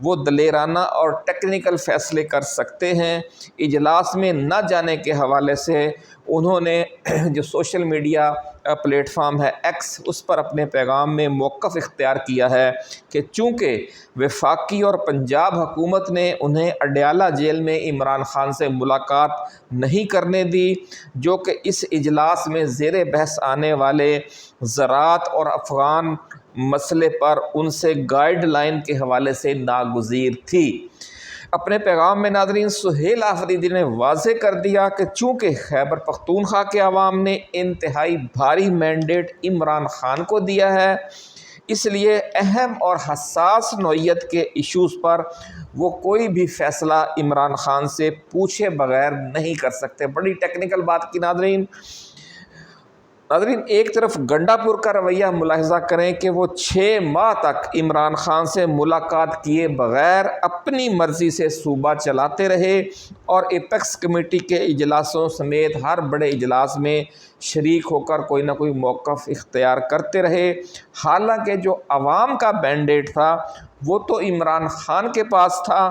وہ دلیرانہ اور ٹیکنیکل فیصلے کر سکتے ہیں۔ اجلاس میں نہ جانے کے حوالے سے انہوں نے جو سوشل میڈیا پلیٹ فارم ہے ایکس، اس پر اپنے پیغام میں موقف اختیار کیا ہے کہ چونکہ وفاقی اور پنجاب حکومت نے انہیں اڈیالہ جیل میں عمران خان سے ملاقات نہیں کرنے دی، جو کہ اس اجلاس میں زیر بحث آنے والے زراعت اور افغان مسئلے پر ان سے گائیڈ لائن کے حوالے سے ناگزیر تھی۔ اپنے پیغام میں ناظرین سہیل آفریدی نے واضح کر دیا کہ چونکہ خیبر پختونخوا کے عوام نے انتہائی بھاری مینڈیٹ عمران خان کو دیا ہے، اس لیے اہم اور حساس نوعیت کے ایشوز پر وہ کوئی بھی فیصلہ عمران خان سے پوچھے بغیر نہیں کر سکتے۔ بڑی ٹیکنیکل بات کی ناظرین۔ ایک طرف گنڈا پور کا رویہ ملاحظہ کریں کہ وہ 6 ماہ تک عمران خان سے ملاقات کیے بغیر اپنی مرضی سے صوبہ چلاتے رہے اور ایپیکس کمیٹی کے اجلاسوں سمیت ہر بڑے اجلاس میں شریک ہو کر کوئی نہ کوئی موقف اختیار کرتے رہے، حالانکہ جو عوام کا مینڈیٹ تھا وہ تو عمران خان کے پاس تھا،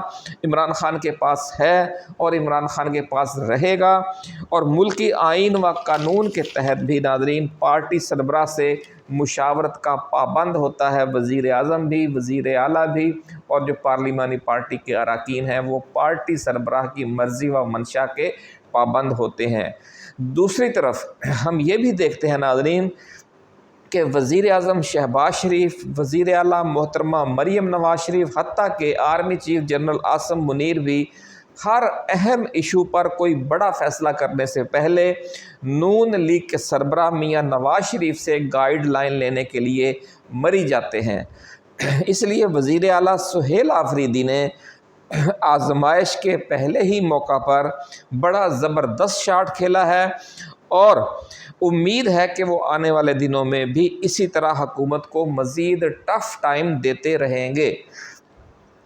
عمران خان کے پاس ہے اور عمران خان کے پاس رہے گا۔ اور ملکی آئین و قانون کے تحت بھی ناظرین پارٹی سربراہ سے مشاورت کا پابند ہوتا ہے وزیر اعظم بھی، وزیر اعلیٰ بھی، اور جو پارلیمانی پارٹی کے اراکین ہیں وہ پارٹی سربراہ کی مرضی و منشا کے پابند ہوتے ہیں۔ دوسری طرف ہم یہ بھی دیکھتے ہیں ناظرین کہ وزیر اعظم شہباز شریف، وزیر اعلیٰ محترمہ مریم نواز شریف، حتیٰ کہ army chief general Asim Munir بھی ہر اہم ایشو پر کوئی بڑا فیصلہ کرنے سے پہلے نون لیگ کے سربراہ میاں نواز شریف سے گائیڈ لائن لینے کے لیے مری جاتے ہیں۔ اس لیے وزیر اعلیٰ سہیل آفریدی نے آزمائش کے پہلے ہی موقع پر بڑا زبردست شاٹ کھیلا ہے اور امید ہے کہ وہ آنے والے دنوں میں بھی اسی طرح حکومت کو مزید ٹف ٹائم دیتے رہیں گے۔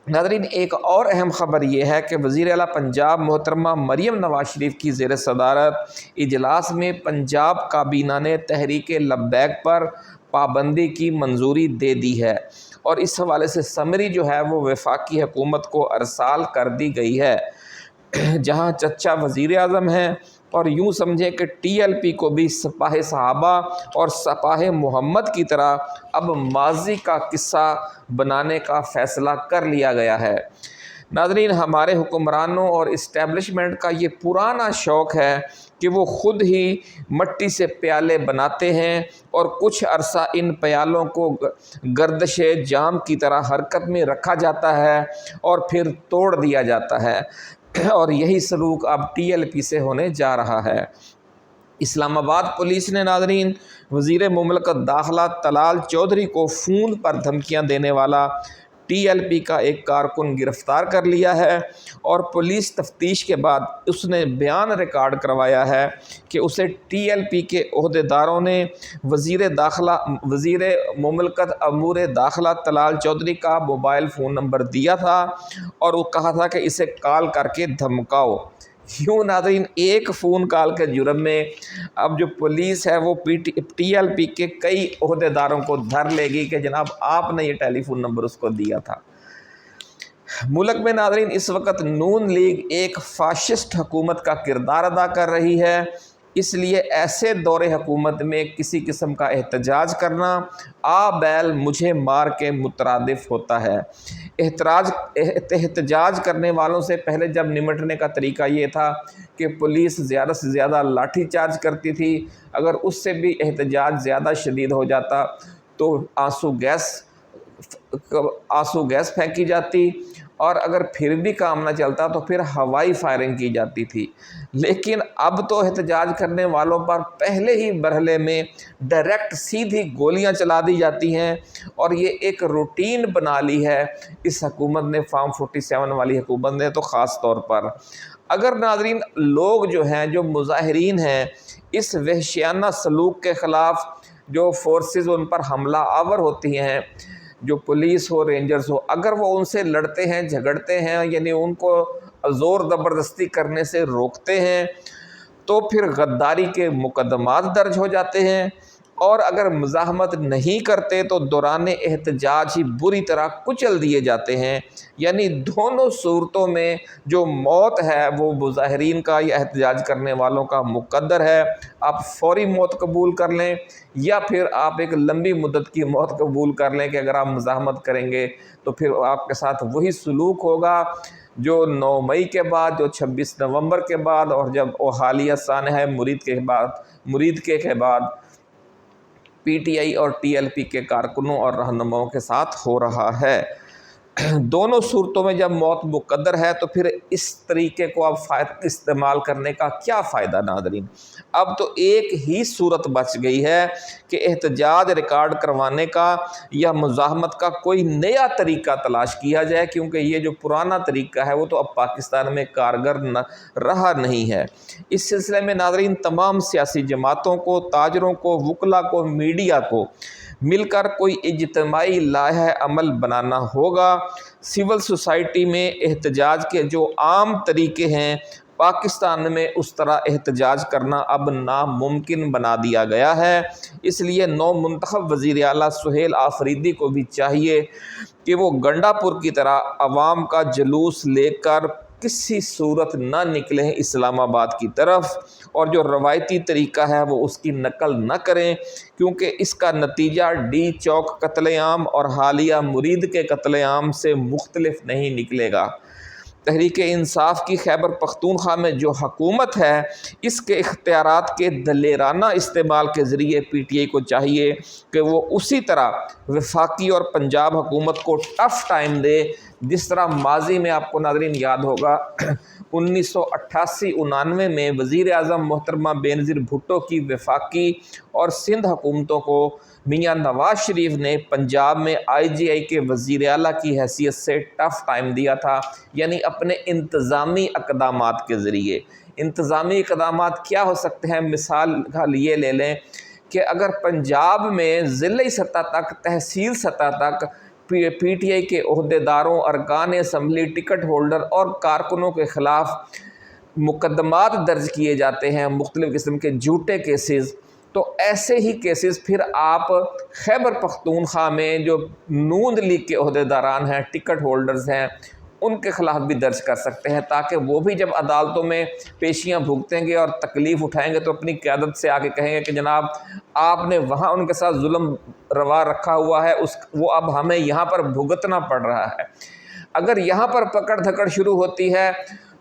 ناظرین ایک اور اہم خبر یہ ہے کہ وزیر اعلیٰ پنجاب محترمہ مریم نواز شریف کی زیر صدارت اجلاس میں پنجاب کابینہ نے تحریک لبیک پر پابندی کی منظوری دے دی ہے اور اس حوالے سے سمری جو ہے وہ وفاقی حکومت کو ارسال کر دی گئی ہے، جہاں چچا وزیر اعظم ہیں اور یوں سمجھیں کہ ٹی ایل پی کو بھی سپاہ صحابہ اور سپاہ محمد کی طرح اب ماضی کا قصہ بنانے کا فیصلہ کر لیا گیا ہے۔ ناظرین ہمارے حکمرانوں اور اسٹیبلشمنٹ کا یہ پرانا شوق ہے کہ وہ خود ہی مٹی سے پیالے بناتے ہیں اور کچھ عرصہ ان پیالوں کو گردش جام کی طرح حرکت میں رکھا جاتا ہے اور پھر توڑ دیا جاتا ہے، اور یہی سلوک اب ٹی ایل پی سے ہونے جا رہا ہے۔ اسلام آباد پولیس نے ناظرین وزیر مملکت داخلہ طلال چودھری کو فون پر دھمکیاں دینے والا ٹی ایل پی کا ایک کارکن گرفتار کر لیا ہے اور پولیس تفتیش کے بعد اس نے بیان ریکارڈ کروایا ہے کہ اسے ٹی ایل پی کے عہدیداروں نے وزیر مملکت امور داخلہ طلال چودھری کا موبائل فون نمبر دیا تھا اور وہ کہا تھا کہ اسے کال کر کے دھمکاؤ۔ یوں ناظرین ایک فون کال کے جرم میں اب جو پولیس ہے وہ ٹی ایل پی کے کئی عہدیداروں کو دھر لے گی کہ جناب آپ نے یہ ٹیلی فون نمبر اس کو دیا تھا۔ ملک میں ناظرین اس وقت نون لیگ ایک فاشسٹ حکومت کا کردار ادا کر رہی ہے، اس لیے ایسے دور حکومت میں کسی قسم کا احتجاج کرنا آ بیل مجھے مار کے مترادف ہوتا ہے۔ احتجاج کرنے والوں سے پہلے جب نمٹنے کا طریقہ یہ تھا کہ پولیس زیادہ سے زیادہ لاٹھی چارج کرتی تھی، اگر اس سے بھی احتجاج زیادہ شدید ہو جاتا تو آنسو گیس پھینکی جاتی، اور اگر پھر بھی کام نہ چلتا تو پھر ہوائی فائرنگ کی جاتی تھی۔ لیکن اب تو احتجاج کرنے والوں پر پہلے ہی مرحلے میں ڈائریکٹ سیدھی گولیاں چلا دی جاتی ہیں، اور یہ ایک روٹین بنا لی ہے اس حکومت نے، فارم 47 والی حکومت نے تو خاص طور پر۔ اگر ناظرین لوگ جو ہیں، جو مظاہرین ہیں، اس وحشیانہ سلوک کے خلاف جو فورسز ان پر حملہ آور ہوتی ہیں، جو پولیس ہو رینجرز ہو، اگر وہ ان سے لڑتے ہیں، جھگڑتے ہیں، یعنی ان کو زور زبردستی کرنے سے روکتے ہیں، تو پھر غداری کے مقدمات درج ہو جاتے ہیں اور اگر مزاحمت نہیں کرتے تو دوران احتجاج ہی بری طرح کچل دیے جاتے ہیں۔ یعنی دونوں صورتوں میں جو موت ہے وہ مظاہرین کا یا احتجاج کرنے والوں کا مقدر ہے۔ آپ فوری موت قبول کر لیں یا پھر آپ ایک لمبی مدت کی موت قبول کر لیں کہ اگر آپ مزاحمت کریں گے تو پھر آپ کے ساتھ وہی سلوک ہوگا جو 9 مئی کے بعد، جو 26 نومبر کے بعد، اور جب وہ حالیہ سانحہ مرید کے بعد پی ٹی آئی اور ٹی ایل پی کے کارکنوں اور رہنماؤں کے ساتھ ہو رہا ہے۔ دونوں صورتوں میں جب موت مقدر ہے تو پھر اس طریقے کو اب استعمال کرنے کا کیا فائدہ ناظرین؟ اب تو ایک ہی صورت بچ گئی ہے کہ احتجاج ریکارڈ کروانے کا یا مزاحمت کا کوئی نیا طریقہ تلاش کیا جائے، کیونکہ یہ جو پرانا طریقہ ہے وہ تو اب پاکستان میں کارگر رہا نہیں ہے۔ اس سلسلے میں ناظرین تمام سیاسی جماعتوں کو، تاجروں کو، وکلاء کو، میڈیا کو مل کر کوئی اجتماعی لائحہ عمل بنانا ہوگا۔ سول سوسائٹی میں احتجاج کے جو عام طریقے ہیں پاکستان میں اس طرح احتجاج کرنا اب ناممکن بنا دیا گیا ہے۔ اس لیے نو منتخب وزیر اعلیٰ سہیل آفریدی کو بھی چاہیے کہ وہ گنڈا پور کی طرح عوام کا جلوس لے کر کسی صورت نہ نکلیں اسلام آباد کی طرف، اور جو روایتی طریقہ ہے وہ اس کی نقل نہ کریں، کیونکہ اس کا نتیجہ ڈی چوک قتل عام اور حالیہ مرید کے قتل عام سے مختلف نہیں نکلے گا۔ تحریک انصاف کی خیبر پختونخوا میں جو حکومت ہے اس کے اختیارات کے دلیرانہ استعمال کے ذریعے پی ٹی آئی کو چاہیے کہ وہ اسی طرح وفاقی اور پنجاب حکومت کو ٹف ٹائم دے جس طرح ماضی میں آپ کو ناظرین یاد ہوگا 1988-99 میں وزیر اعظم محترمہ بینظیر بھٹو کی وفاقی اور سندھ حکومتوں کو میاں نواز شریف نے پنجاب میں آئی جی آئی کے وزیر اعلیٰ کی حیثیت سے ٹف ٹائم دیا تھا، یعنی اپنے انتظامی اقدامات کے ذریعے۔ انتظامی اقدامات کیا ہو سکتے ہیں؟ مثال یہ لے لیں کہ اگر پنجاب میں ضلعی سطح تک، تحصیل سطح تک پی ٹی آئی کے عہدیداروں، ارکان اسمبلی، ٹکٹ ہولڈر اور کارکنوں کے خلاف مقدمات درج کیے جاتے ہیں، مختلف قسم کے جھوٹے کیسز، تو ایسے ہی کیسز پھر آپ خیبر پختونخوا میں جو نون لیگ کے عہدیداران ہیں، ٹکٹ ہولڈرز ہیں، ان کے خلاف بھی درج کر سکتے ہیں، تاکہ وہ بھی جب عدالتوں میں پیشیاں بھگتیں گے اور تکلیف اٹھائیں گے تو اپنی قیادت سے آ کے کہیں گے کہ جناب آپ نے وہاں ان کے ساتھ ظلم روا رکھا ہوا ہے، وہ اب ہمیں یہاں پر بھگتنا پڑ رہا ہے۔ اگر یہاں پر پکڑ دھکڑ شروع ہوتی ہے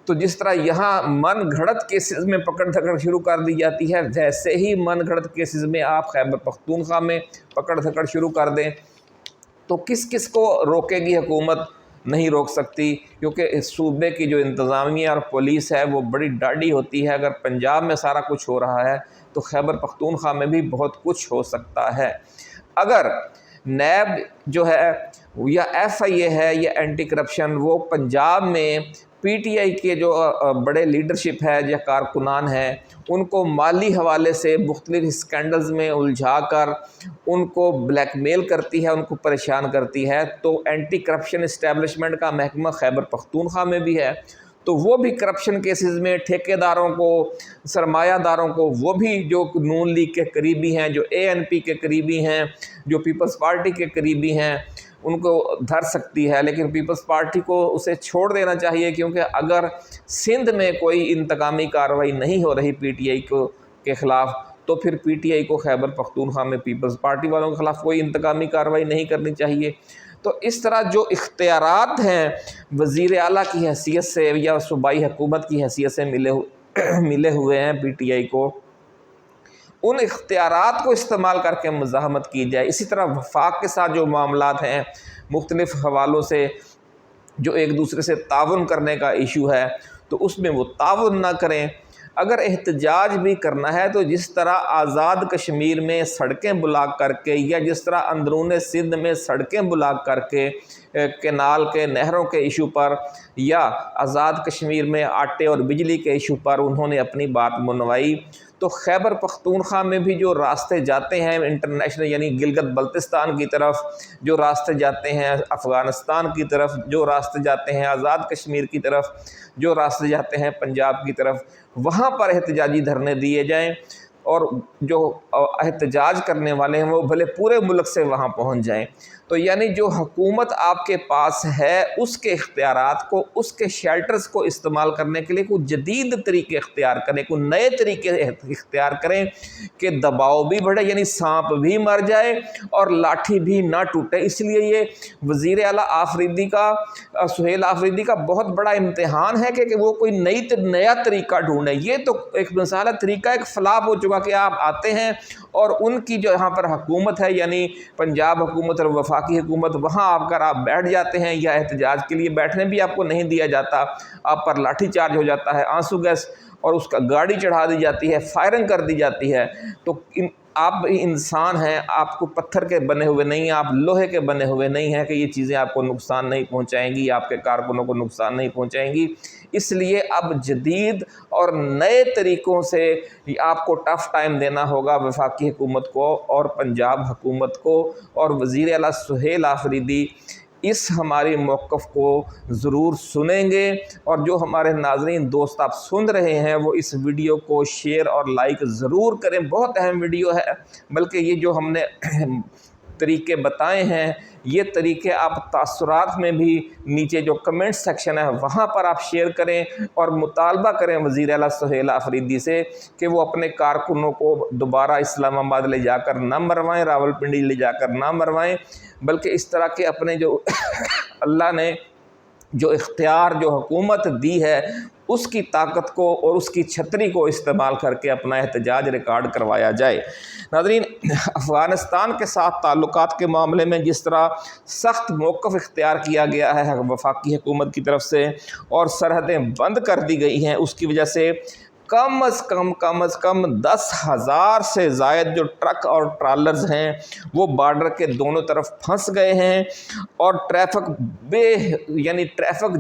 تو جس طرح یہاں من گھڑت کیسز میں پکڑ دھکڑ شروع کر دی جاتی ہے، ویسے ہی من گھڑت کیسز میں آپ خیبر پختونخوا میں پکڑ دھکڑ شروع کر دیں تو کس کس کو روکے گی حکومت؟ نہیں روک سکتی، کیونکہ اس صوبے کی جو انتظامیہ اور پولیس ہے وہ بڑی ڈاڈی ہوتی ہے۔ اگر پنجاب میں سارا کچھ ہو رہا ہے تو خیبر پختونخوا میں بھی بہت کچھ ہو سکتا ہے۔ اگر نیب جو ہے یا ایف آئی اے ہے یا اینٹی کرپشن، وہ پنجاب میں پی ٹی آئی کے جو بڑے لیڈرشپ ہے یا کارکنان ہیں ان کو مالی حوالے سے مختلف اسکینڈلز میں الجھا کر ان کو بلیک میل کرتی ہے، ان کو پریشان کرتی ہے، تو اینٹی کرپشن اسٹیبلشمنٹ کا محکمہ خیبر پختونخوا میں بھی ہے، تو وہ بھی کرپشن کیسز میں ٹھیکیداروں کو، سرمایہ داروں کو، وہ بھی جو نون لیگ کے قریبی ہیں، جو اے این پی کے قریبی ہیں، جو پیپلز پارٹی کے قریبی ہیں، ان کو دھر سکتی ہے۔ لیکن پیپلز پارٹی کو اسے چھوڑ دینا چاہیے، کیونکہ اگر سندھ میں کوئی انتقامی کارروائی نہیں ہو رہی پی ٹی آئی کے خلاف تو پھر پی ٹی آئی کو خیبر پختونخوا میں پیپلز پارٹی والوں کے خلاف کوئی انتقامی کارروائی نہیں کرنی چاہیے۔ تو اس طرح جو اختیارات ہیں وزیر اعلیٰ کی حیثیت سے یا صوبائی حکومت کی حیثیت سے ملے ہوئے ہیں پی ٹی آئی کو، ان اختیارات کو استعمال کر کے مزاحمت کی جائے۔ اسی طرح وفاق کے ساتھ جو معاملات ہیں مختلف حوالوں سے، جو ایک دوسرے سے تعاون کرنے کا ایشو ہے، تو اس میں وہ تعاون نہ کریں۔ اگر احتجاج بھی کرنا ہے تو جس طرح آزاد کشمیر میں سڑکیں بلاک کر کے یا جس طرح اندرون سندھ میں سڑکیں بلاک کر کے کینال کے، نہروں کے ایشو پر، یا آزاد کشمیر میں آٹے اور بجلی کے ایشو پر انہوں نے اپنی بات منوائی، تو خیبر پختونخوا میں بھی جو راستے جاتے ہیں انٹرنیشنل، یعنی گلگت بلتستان کی طرف، جو راستے جاتے ہیں افغانستان کی طرف، جو راستے جاتے ہیں آزاد کشمیر کی طرف، جو راستے جاتے ہیں پنجاب کی طرف، وہاں پر احتجاجی دھرنے دیے جائیں اور جو احتجاج کرنے والے ہیں وہ بھلے پورے ملک سے وہاں پہنچ جائیں۔ تو یعنی جو حکومت آپ کے پاس ہے اس کے اختیارات کو، اس کے شیلٹرز کو استعمال کرنے کے لیے کوئی جدید طریقے اختیار کریں، کوئی نئے طریقے اختیار کریں کہ دباؤ بھی بڑھے، یعنی سانپ بھی مر جائے اور لاٹھی بھی نہ ٹوٹے۔ اس لیے یہ وزیر اعلیٰ سہیل آفریدی کا بہت بڑا امتحان ہے کہ وہ کوئی نیا طریقہ ڈھونڈے۔ یہ تو ایک مثال طریقہ ایک فلاپ ہو چکا کہ آپ آتے ہیں اور ان کی جو یہاں پر حکومت ہے، یعنی پنجاب حکومت اور وفاقی حکومت، وہاں آ کر آپ بیٹھ جاتے ہیں، یا احتجاج کے لیے بیٹھنے بھی آپ کو نہیں دیا جاتا، آپ پر لاٹھی چارج ہو جاتا ہے، آنسو گیس اور اس کا گاڑی چڑھا دی جاتی ہے، فائرنگ کر دی جاتی ہے۔ تو آپ انسان ہیں، آپ کو پتھر کے بنے ہوئے نہیں ہیں، آپ لوہے کے بنے ہوئے نہیں ہیں کہ یہ چیزیں آپ کو نقصان نہیں پہنچائیں گی، آپ کے کارکنوں کو نقصان نہیں پہنچائیں گی۔ اس لیے اب جدید اور نئے طریقوں سے آپ کو ٹف ٹائم دینا ہوگا وفاقی حکومت کو اور پنجاب حکومت کو، اور وزیر اعلیٰ سہیل آفریدی اس ہماری موقف کو ضرور سنیں گے۔ اور جو ہمارے ناظرین دوست آپ سن رہے ہیں وہ اس ویڈیو کو شیئر اور لائک ضرور کریں، بہت اہم ویڈیو ہے، بلکہ یہ جو ہم نے طریقے بتائے ہیں یہ طریقے آپ تاثرات میں بھی نیچے جو کمنٹ سیکشن ہے وہاں پر آپ شیئر کریں اور مطالبہ کریں وزیر اعلیٰ سہیل آفریدی سے کہ وہ اپنے کارکنوں کو دوبارہ اسلام آباد لے جا کر نہ مروائیں، راولپنڈی لے جا کر نہ مروائیں، بلکہ اس طرح کے اپنے جو اللہ نے جو اختیار جو حکومت دی ہے اس کی طاقت کو اور اس کی چھتری کو استعمال کر کے اپنا احتجاج ریکارڈ کروایا جائے۔ ناظرین، افغانستان کے ساتھ تعلقات کے معاملے میں جس طرح سخت موقف اختیار کیا گیا ہے وفاقی حکومت کی طرف سے اور سرحدیں بند کر دی گئی ہیں، اس کی وجہ سے کم از کم 10,000 سے زائد جو ٹرک اور ٹرالرز ہیں وہ بارڈر کے دونوں طرف پھنس گئے ہیں اور ٹریفک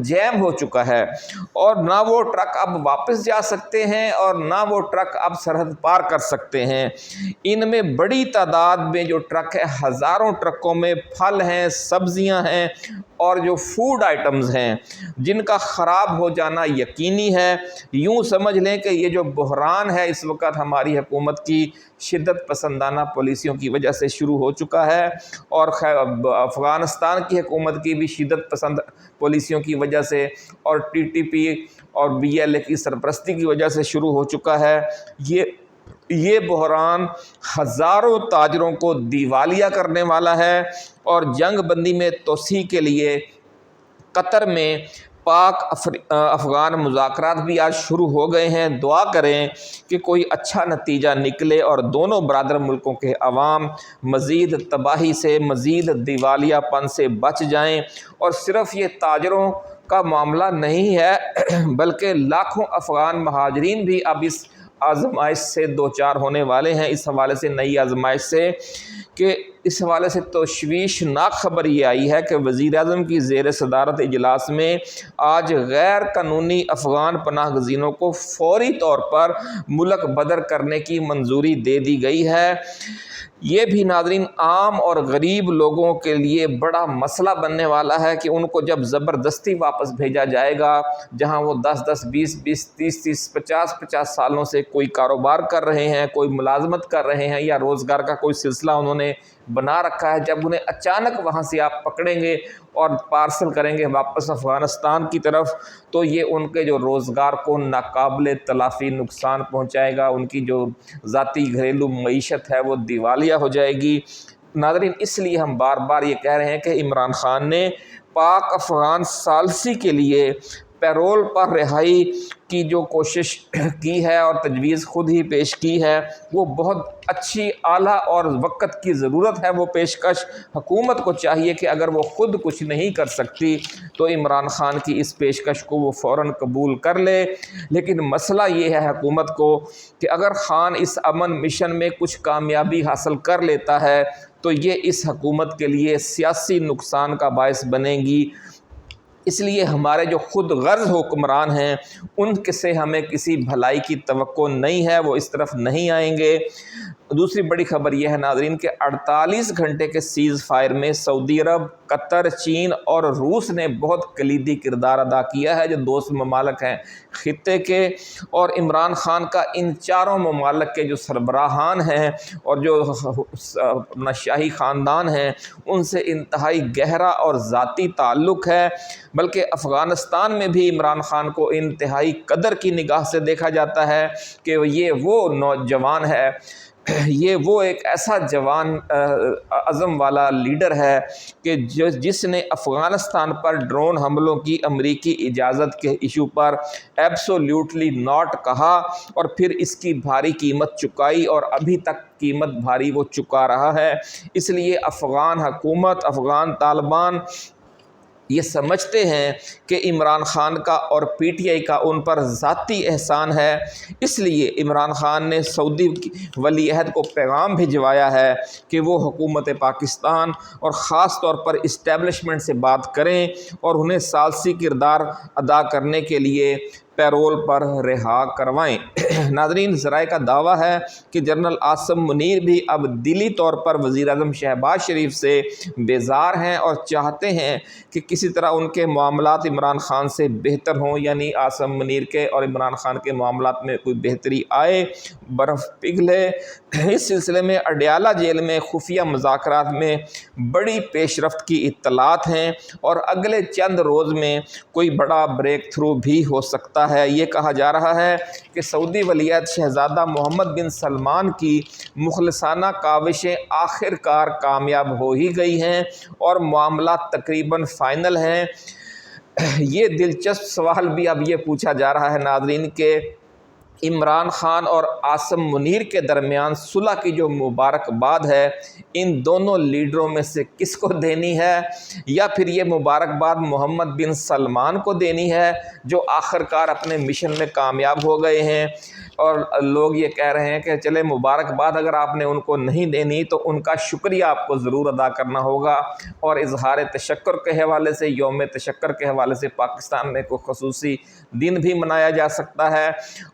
جیم ہو چکا ہے، اور نہ وہ ٹرک اب واپس جا سکتے ہیں اور نہ وہ ٹرک اب سرحد پار کر سکتے ہیں۔ ان میں بڑی تعداد میں جو ٹرک ہے، ہزاروں ٹرکوں میں پھل ہیں، سبزیاں ہیں اور جو فوڈ آئٹمز ہیں جن کا خراب ہو جانا یقینی ہے۔ یوں سمجھ لیں کہ یہ جو بحران ہے اس وقت ہماری حکومت کی شدت پسندانہ پالیسیوں کی وجہ سے شروع ہو چکا ہے، اور افغانستان کی حکومت کی بھی شدت پسند پالیسیوں کی وجہ سے اور TTP اور BLA کی سرپرستی کی وجہ سے شروع ہو چکا ہے۔ یہ بحران ہزاروں تاجروں کو دیوالیہ کرنے والا ہے، اور جنگ بندی میں توسیع کے لیے قطر میں پاک افغان مذاکرات بھی آج شروع ہو گئے ہیں۔ دعا کریں کہ کوئی اچھا نتیجہ نکلے اور دونوں برادر ملکوں کے عوام مزید تباہی سے، مزید دیوالیہ پن سے بچ جائیں۔ اور صرف یہ تاجروں کا معاملہ نہیں ہے بلکہ لاکھوں افغان مہاجرین بھی اب اس آزمائش سے دوچار ہونے والے ہیں، اس حوالے سے نئی آزمائش سے، کہ اس حوالے سے تشویشناک خبر یہ آئی ہے کہ وزیر اعظم کی زیر صدارت اجلاس میں آج غیر قانونی افغان پناہ گزینوں کو فوری طور پر ملک بدر کرنے کی منظوری دے دی گئی ہے۔ یہ بھی ناظرین عام اور غریب لوگوں کے لیے بڑا مسئلہ بننے والا ہے کہ ان کو جب زبردستی واپس بھیجا جائے گا، جہاں وہ 10 20 30 50 سالوں سے کوئی کاروبار کر رہے ہیں، کوئی ملازمت کر رہے ہیں یا روزگار کا کوئی سلسلہ انہوں نے بنا رکھا ہے، جب انہیں اچانک وہاں سے آپ پکڑیں گے اور پارسل کریں گے واپس افغانستان کی طرف، تو یہ ان کے جو روزگار کو ناقابل تلافی نقصان پہنچائے گا، ان کی جو ذاتی گھریلو معیشت ہے وہ دیوالیہ ہو جائے گی۔ ناظرین، اس لیے ہم بار بار یہ کہہ رہے ہیں کہ عمران خان نے پاک افغان ثالثی کے لیے پیرول پر رہائی کی جو کوشش کی ہے اور تجویز خود ہی پیش کی ہے، وہ بہت اچھی، اعلیٰ اور وقت کی ضرورت ہے وہ پیشکش۔ حکومت کو چاہیے کہ اگر وہ خود کچھ نہیں کر سکتی تو عمران خان کی اس پیشکش کو وہ فوراً قبول کر لے۔ لیکن مسئلہ یہ ہے حکومت کو کہ اگر خان اس امن مشن میں کچھ کامیابی حاصل کر لیتا ہے تو یہ اس حکومت کے لیے سیاسی نقصان کا باعث بنے گی، اس لیے ہمارے جو خود غرض حکمران ہیں ان سے ہمیں کسی بھلائی کی توقع نہیں ہے، وہ اس طرف نہیں آئیں گے۔ دوسری بڑی خبر یہ ہے ناظرین کہ 48 گھنٹے کے سیز فائر میں سعودی عرب، قطر، چین اور روس نے بہت کلیدی کردار ادا کیا ہے، جو دوست ممالک ہیں خطے کے، اور عمران خان کا ان چاروں ممالک کے جو سربراہان ہیں اور جو اپنا شاہی خاندان ہیں ان سے انتہائی گہرا اور ذاتی تعلق ہے، بلکہ افغانستان میں بھی عمران خان کو انتہائی قدر کی نگاہ سے دیکھا جاتا ہے کہ یہ وہ نوجوان ہے، یہ وہ ایک ایسا جوان عزم والا لیڈر ہے کہ جس نے افغانستان پر ڈرون حملوں کی امریکی اجازت کے ایشو پر ایبسولیوٹلی ناٹ کہا اور پھر اس کی بھاری قیمت چکائی، اور ابھی تک قیمت بھاری وہ چکا رہا ہے۔ اس لیے افغان حکومت، افغان طالبان یہ سمجھتے ہیں کہ عمران خان کا اور پی ٹی آئی کا ان پر ذاتی احسان ہے، اس لیے عمران خان نے سعودی ولی عہد کو پیغام بھجوایا ہے کہ وہ حکومت پاکستان اور خاص طور پر اسٹیبلشمنٹ سے بات کریں اور انہیں ثالثی کردار ادا کرنے کے لیے پیرول پر رہا کروائیں۔ ناظرین، ذرائع کا دعویٰ ہے کہ جنرل عاصم منیر بھی اب دلی طور پر وزیر اعظم شہباز شریف سے بیزار ہیں اور چاہتے ہیں کہ کسی طرح ان کے معاملات عمران خان سے بہتر ہوں، یعنی عاصم منیر کے اور عمران خان کے معاملات میں کوئی بہتری آئے، برف پگھلے۔ اس سلسلے میں اڈیالہ جیل میں خفیہ مذاکرات میں بڑی پیش رفت کی اطلاعات ہیں اور اگلے چند روز میں کوئی بڑا بریک تھرو بھی ہو سکتا ہے۔ یہ کہا جا رہا ہے کہ سعودی ولی عہد شہزادہ محمد بن سلمان کی مخلصانہ کاوشیں آخر کار کامیاب ہو ہی گئی ہیں اور معاملات تقریباً فائنل ہیں۔ یہ دلچسپ سوال بھی اب یہ پوچھا جا رہا ہے ناظرین کہ عمران خان اور عاصم منیر کے درمیان صلح کی جو مبارکباد ہے ان دونوں لیڈروں میں سے کس کو دینی ہے، یا پھر یہ مبارکباد محمد بن سلمان کو دینی ہے جو آخر کار اپنے مشن میں کامیاب ہو گئے ہیں؟ اور لوگ یہ کہہ رہے ہیں کہ چلے مبارکباد اگر آپ نے ان کو نہیں دینی تو ان کا شکریہ آپ کو ضرور ادا کرنا ہوگا، اور اظہار تشکر کے حوالے سے، یوم تشکر کے حوالے سے پاکستان میں کوئی خصوصی دن بھی منایا جا سکتا ہے،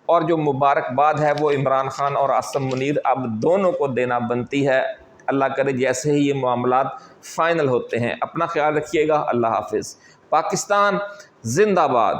اور جو مبارکباد ہے وہ عمران خان اور عاصم منیر اب دونوں کو دینا بنتی ہے۔ اللہ کرے جیسے ہی یہ معاملات فائنل ہوتے ہیں۔ اپنا خیال رکھیے گا۔ اللہ حافظ۔ پاکستان زندہ باد۔